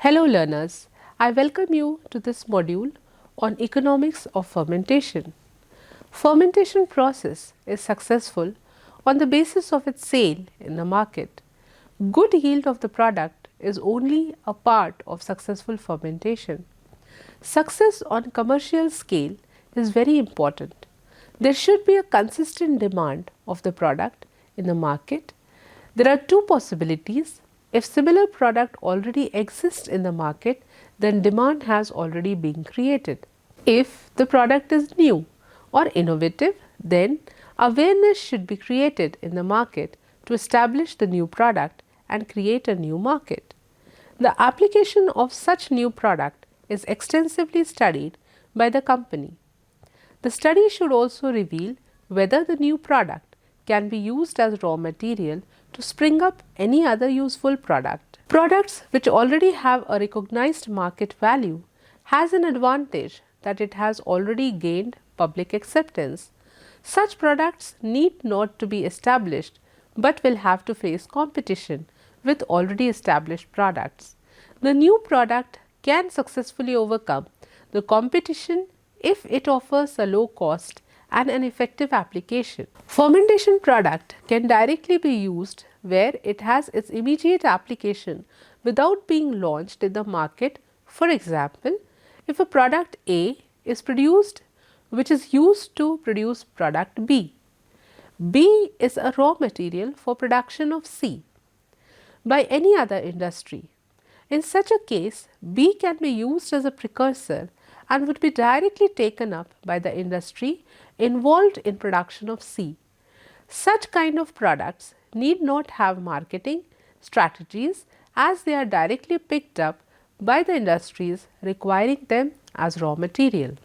Hello learners, I welcome you to this module on Economics of Fermentation. Fermentation process is successful on the basis of its sale in the market. Good yield of the product is only a part of successful fermentation. Success on commercial scale is very important. There should be a consistent demand of the product in the market. There are two possibilities. If similar product already exists in the market, then demand has already been created. If the product is new or innovative, then awareness should be created in the market to establish the new product and create a new market. The application of such new product is extensively studied by the company. The study should also reveal whether the new product can be used as raw material to spring up any other useful product. Products which already have a recognized market value has an advantage that it has already gained public acceptance. Such products need not to be established but will have to face competition with already established products. The new product can successfully overcome the competition if it offers a low cost and an effective application. Fermentation product can directly be used where it has its immediate application without being launched in the market. For example, if a product A is produced which is used to produce product B. B is a raw material for production of C by any other industry. In such a case, B can be used as a precursor and would be directly taken up by the industry involved in production of C. Such kind of products need not have marketing strategies as they are directly picked up by the industries requiring them as raw material.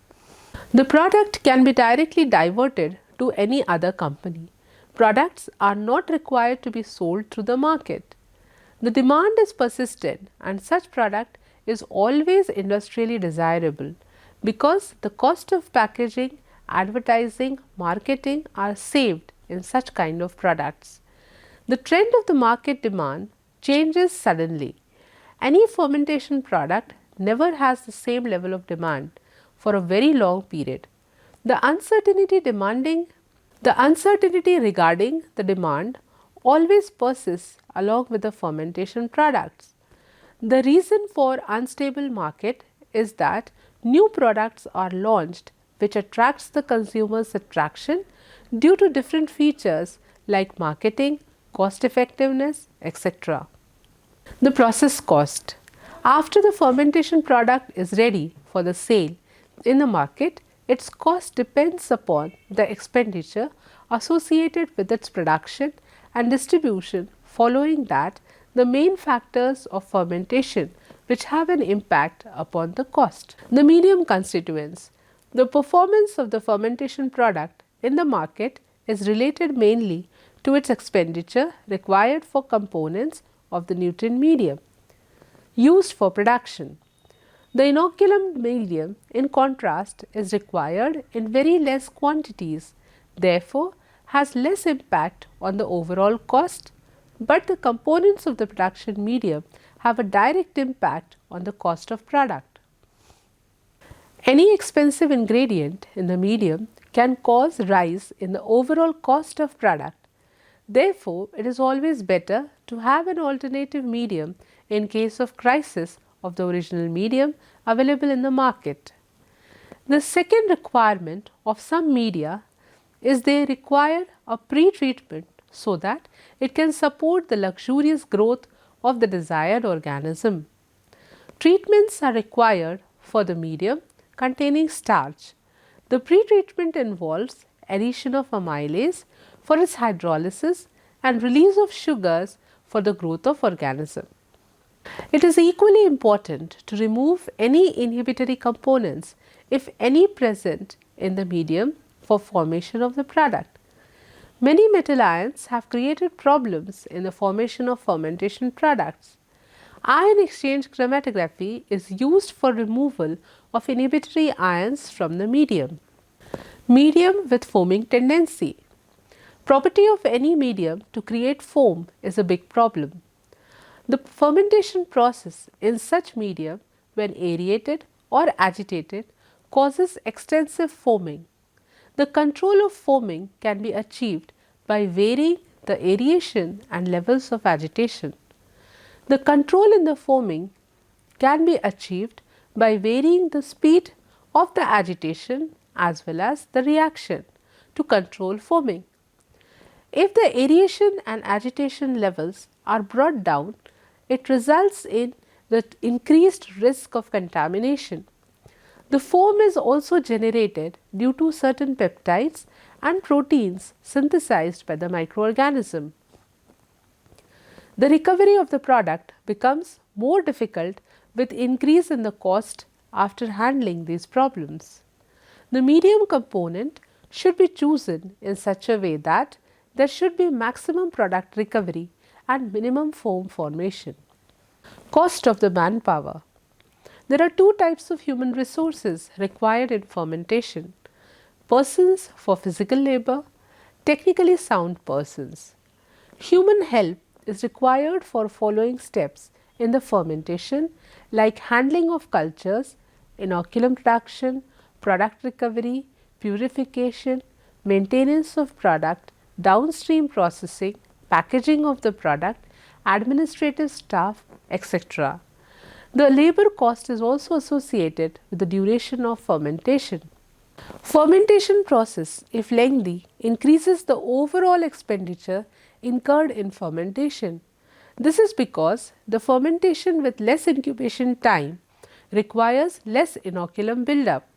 The product can be directly diverted to any other company. Products are not required to be sold through the market. The demand is persistent and such product is always industrially desirable because the cost of packaging, advertising, marketing are saved in such kind of products. The trend of the market demand changes suddenly. Any fermentation product never has the same level of demand for a very long period. The uncertainty regarding the demand always persists along with the fermentation products. The reason for unstable market is that new products are launched which attracts the consumer's attraction due to different features like marketing, cost effectiveness, etc. The process cost. After the fermentation product is ready for the sale in the market, its cost depends upon the expenditure associated with its production and distribution. Following that, the main factors of fermentation which have an impact upon the cost. The medium constituents. The performance of the fermentation product in the market is related mainly to its expenditure required for components of the nutrient medium used for production. The inoculum medium, in contrast, is required in very less quantities, therefore has less impact on the overall cost, but the components of the production medium have a direct impact on the cost of product. Any expensive ingredient in the medium can cause rise in the overall cost of product. Therefore, it is always better to have an alternative medium in case of crisis of the original medium available in the market. The second requirement of some media is they require a pre-treatment so that it can support the luxurious growth of the desired organism. Treatments are required for the medium containing starch. The pre-treatment involves addition of amylase for its hydrolysis and release of sugars for the growth of organism. It is equally important to remove any inhibitory components, if any, present in the medium for formation of the product. Many metal ions have created problems in the formation of fermentation products. Ion exchange chromatography is used for removal of inhibitory ions from the medium. Medium with foaming tendency. Property of any medium to create foam is a big problem. The fermentation process in such medium, when aerated or agitated, causes extensive foaming. The control of foaming can be achieved by varying the aeration and levels of agitation. The control in the foaming can be achieved by varying the speed of the agitation as well as the reaction to control foaming. If the aeration and agitation levels are brought down, it results in the increased risk of contamination. The foam is also generated due to certain peptides and proteins synthesized by the microorganism. The recovery of the product becomes more difficult with increase in the cost after handling these problems. The medium component should be chosen in such a way that there should be maximum product recovery and minimum foam formation. Cost of the manpower. There are two types of human resources required in fermentation: persons for physical labor, technically sound persons. Human help is required for following steps in the fermentation, like handling of cultures, inoculum production, product recovery, purification, maintenance of product, downstream processing, packaging of the product, administrative staff, etc. The labor cost is also associated with the duration of fermentation. Fermentation process, if lengthy, increases the overall expenditure incurred in fermentation. This is because the fermentation with less incubation time requires less inoculum buildup.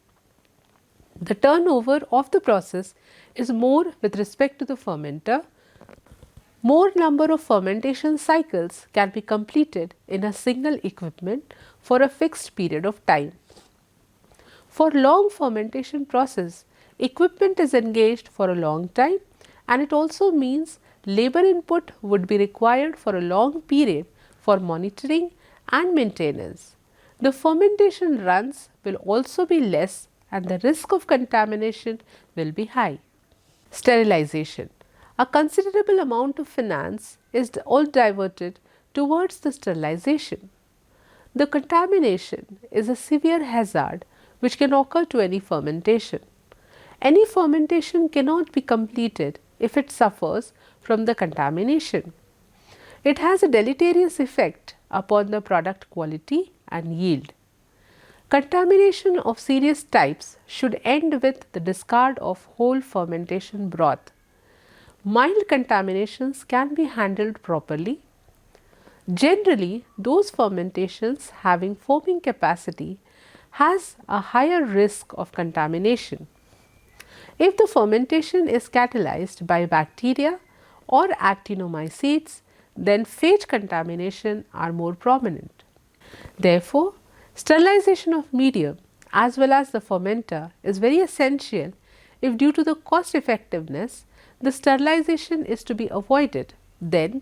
The turnover of the process is more with respect to the fermenter. More number of fermentation cycles can be completed in a single equipment for a fixed period of time. For long fermentation process, equipment is engaged for a long time, and it also means labor input would be required for a long period for monitoring and maintenance. The fermentation runs will also be less and the risk of contamination will be high. Sterilization. A considerable amount of finance is all diverted towards the sterilization. The contamination is a severe hazard which can occur to any fermentation. Any fermentation cannot be completed if it suffers from the contamination. It has a deleterious effect upon the product quality and yield. Contamination of serious types should end with the discard of whole fermentation broth. Mild contaminations can be handled properly. Generally, those fermentations having foaming capacity has a higher risk of contamination. If the fermentation is catalyzed by bacteria or actinomycetes, then phage contamination are more prominent. Therefore, sterilization of medium as well as the fermenter is very essential if, due to the cost effectiveness, the sterilization is to be avoided. Then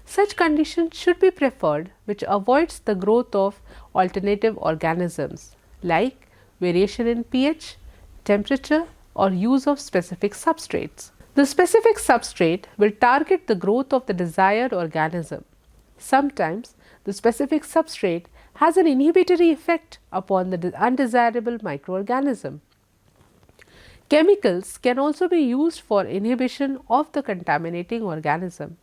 such conditions should be preferred which avoids the growth of alternative organisms like variation in pH, temperature or use of specific substrates. The specific substrate will target the growth of the desired organism. Sometimes the specific substrate has an inhibitory effect upon the undesirable microorganism. Chemicals can also be used for inhibition of the contaminating organism.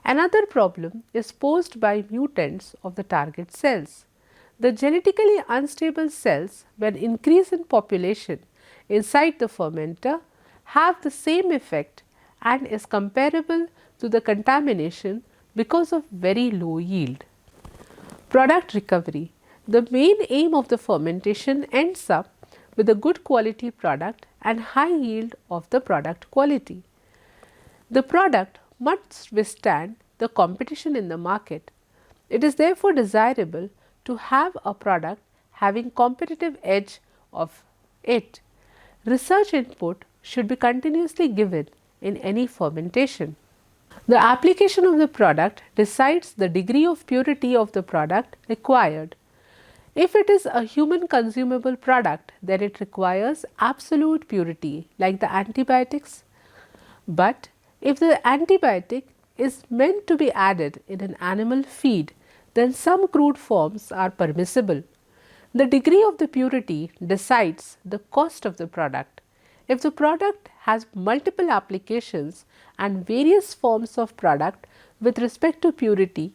Another problem is posed by mutants of the target cells. The genetically unstable cells, when increase in population inside the fermenter, have the same effect and is comparable to the contamination because of very low yield. Product recovery. The main aim of the fermentation ends up with a good quality product and high yield of the product quality. The product must withstand the competition in the market. It is therefore desirable to have a product having competitive edge of it. Research input should be continuously given in any fermentation. The application of the product decides the degree of purity of the product required. If it is a human consumable product, then it requires absolute purity like the antibiotics. But if the antibiotic is meant to be added in an animal feed, then some crude forms are permissible. The degree of the purity decides the cost of the product. If the product has multiple applications and various forms of product with respect to purity,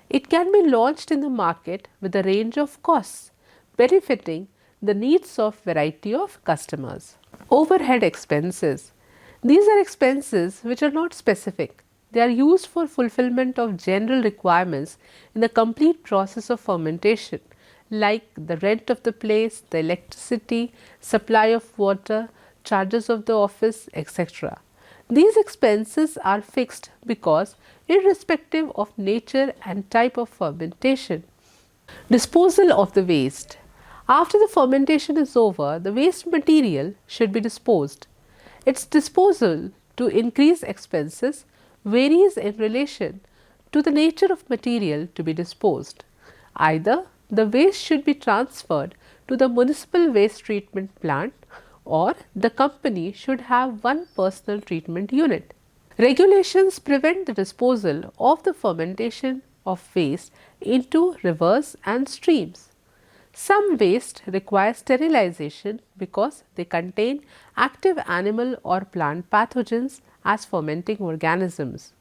it can be launched in the market with a range of costs, benefiting the needs of variety of customers. Overhead expenses. These are expenses which are not specific. They are used for fulfillment of general requirements in the complete process of fermentation, like the rent of the place, the electricity, supply of water, charges of the office, etc. These expenses are fixed because irrespective of nature and type of fermentation. Disposal of the waste. After the fermentation is over, the waste material should be disposed. Its disposal to increase expenses varies in relation to the nature of material to be disposed. Either the waste should be transferred to the municipal waste treatment plant or the company should have one personal treatment unit. Regulations prevent the disposal of the fermentation of waste into rivers and streams. Some waste require sterilization because they contain active animal or plant pathogens as fermenting organisms.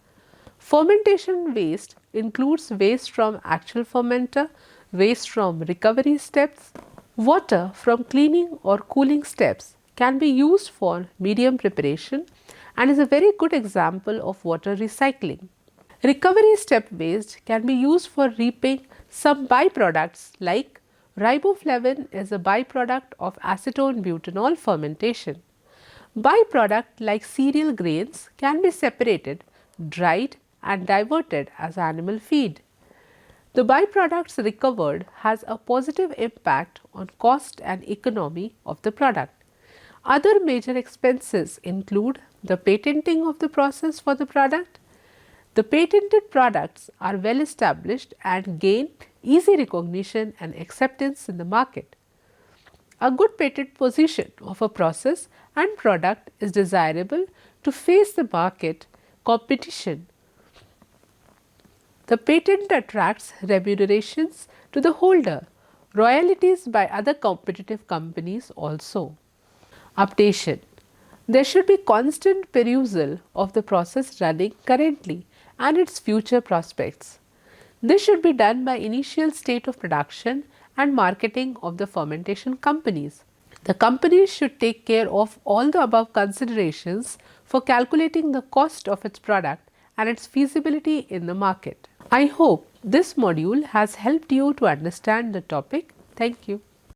Fermentation waste includes waste from actual fermenter, waste from recovery steps. Water from cleaning or cooling steps can be used for medium preparation and is a very good example of water recycling. Recovery step waste can be used for reaping some byproducts like riboflavin is a byproduct of acetone butanol fermentation. Byproduct like cereal grains can be separated, dried and diverted as animal feed. The byproducts recovered has a positive impact on cost and economy of the product. Other major expenses include the patenting of the process for the product. The patented products are well established and gain easy recognition and acceptance in the market. A good patent position of a process and product is desirable to face the market competition. The patent attracts remunerations to the holder, royalties by other competitive companies also. Updation. There should be constant perusal of the process running currently and its future prospects. This should be done by initial state of production and marketing of the fermentation companies. The companies should take care of all the above considerations for calculating the cost of its product and its feasibility in the market. I hope this module has helped you to understand the topic. Thank you.